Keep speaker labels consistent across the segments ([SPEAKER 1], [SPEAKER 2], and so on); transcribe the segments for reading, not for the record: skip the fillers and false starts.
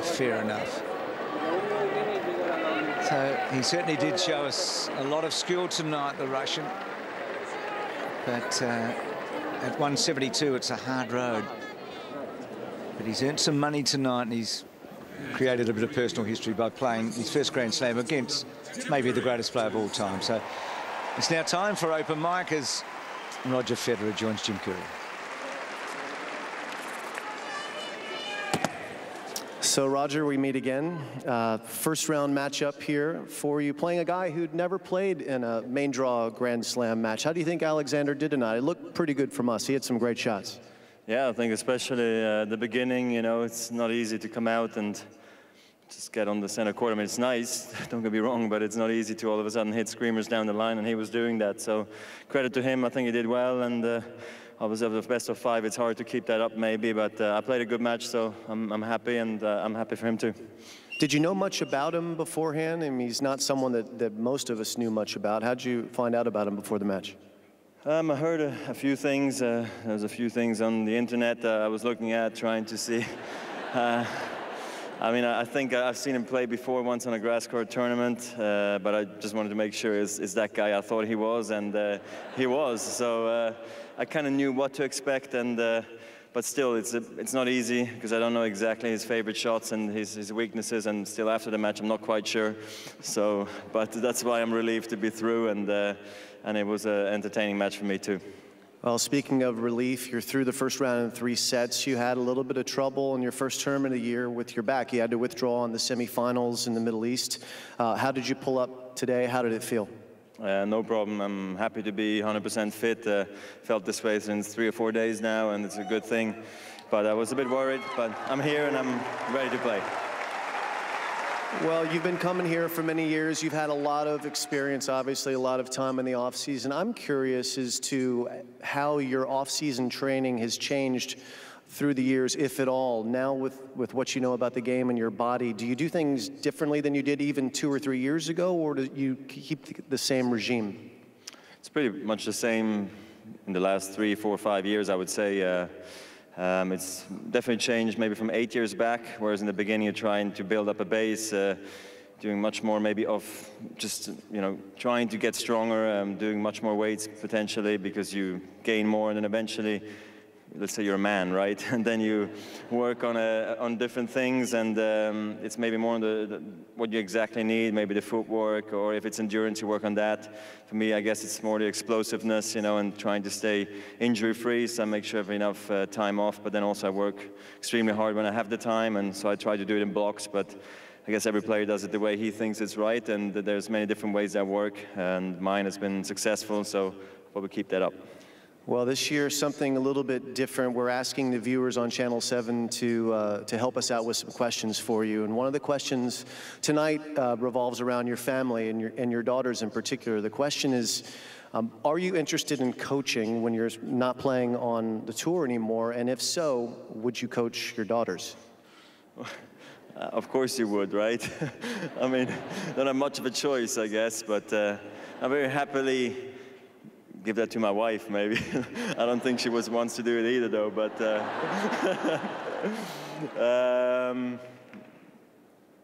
[SPEAKER 1] fair enough. So he certainly did show us a lot of skill tonight, the Russian. But at 172, it's a hard road. But he's earned some money tonight, and he's created a bit of personal history by playing his first Grand Slam against maybe the greatest player of all time. So it's now time for open mic as Roger Federer joins Jim Courier.
[SPEAKER 2] So, Roger, we meet again. First round matchup here for you, playing a guy who'd never played in a main draw Grand Slam match. How do you think Alexander did tonight? It looked pretty good from us. He had some great shots. Yeah, I think especially the beginning, you know, it's not easy to come out and just get on the center court. I mean, it's nice, don't get me wrong, but it's not easy to all of a sudden hit screamers down the line, and he was doing that. So credit to him. I think he did well, and obviously, of the best of 5, it's hard to keep that up maybe, but I played a good match, so I'm happy, and I'm happy for him too. Did you know much about him beforehand? I mean, he's not someone that most of us knew much about. How'd you find out about him before the match? I heard a few things. There was a few things on the internet I was looking at, trying to see. I mean, I think I've seen him play before once on a grass court tournament, but I just wanted to make sure is that guy I thought he was, and he was. So I kind of knew what to expect, and but still, it's not easy because I don't know exactly his favorite shots and his weaknesses, and still after the match, I'm not quite sure. So, but that's why I'm relieved to be through, and it was an entertaining match for me too. Well, speaking of relief, you're through the first round in 3 sets. You had a little bit of trouble in your first tournament of the year with your back. You had to withdraw in the semifinals in the Middle East. How did you pull up today? How did it feel? No problem. I'm happy to be 100% fit. Felt this way since 3 or 4 days now, and it's a good thing. But I was a bit worried, but I'm here and I'm ready to play. Well, you've been coming here for many years. You've had a lot of experience, obviously, a lot of time in the off-season. I'm curious as to how your off-season training has changed through the years, if at all. Now with what you know about the game and your body, do you do things differently than you did even 2 or 3 years ago, or do you keep the same regime? It's pretty much the same in the last 3, 4, 5 years, I would say. It's definitely changed maybe from 8 years back, whereas in the beginning you're trying to build up a base, doing much more maybe of just, you know, trying to get stronger, doing much more weights potentially because you gain more, and then eventually, let's say you're a man, right? And then you work on different things, and it's maybe more on what you exactly need, maybe the footwork, or if it's endurance, you work on that. For me, I guess it's more the explosiveness, you know, and trying to stay injury-free, so I make sure I have enough time off, but then also I work extremely hard when I have the time, and so I try to do it in blocks, but I guess every player does it the way he thinks it's right, and there's many different ways I work, and mine has been successful, so I'll probably keep that up. Well, this year, something a little bit different. We're asking the viewers on Channel 7 to help us out with some questions for you. And one of the questions tonight revolves around your family and your daughters in particular. The question is, are you interested in coaching when you're not playing on the tour anymore? And if so, would you coach your daughters? Of course you would, right? I mean, don't have much of a choice, I guess, but I very happily give that to my wife, maybe. I don't think she wants to do it either, though, but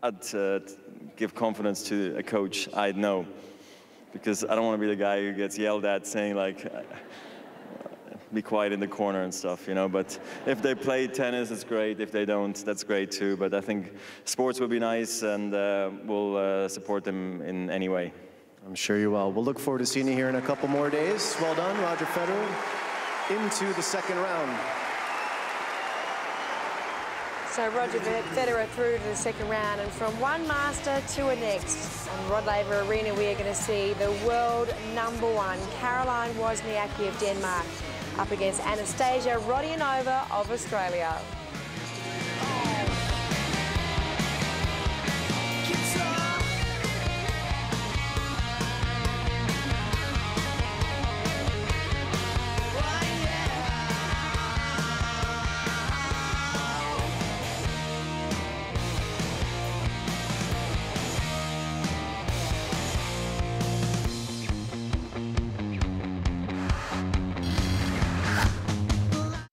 [SPEAKER 2] I'd give confidence to a coach I'd know, because I don't want to be the guy who gets yelled at saying, like, be quiet in the corner and stuff, you know. But if they play tennis, it's great. If they don't, that's great too. But I think sports would be nice, and we'll support them in any way. I'm sure you will. We'll look forward to seeing you here in a couple more days. Well done, Roger Federer. Into the second round.
[SPEAKER 3] So Roger Federer through to the second round, and from one master to a next. On Rod Laver Arena, we are going to see the world #1, Caroline Wozniacki of Denmark, up against Anastasia Rodionova of Australia.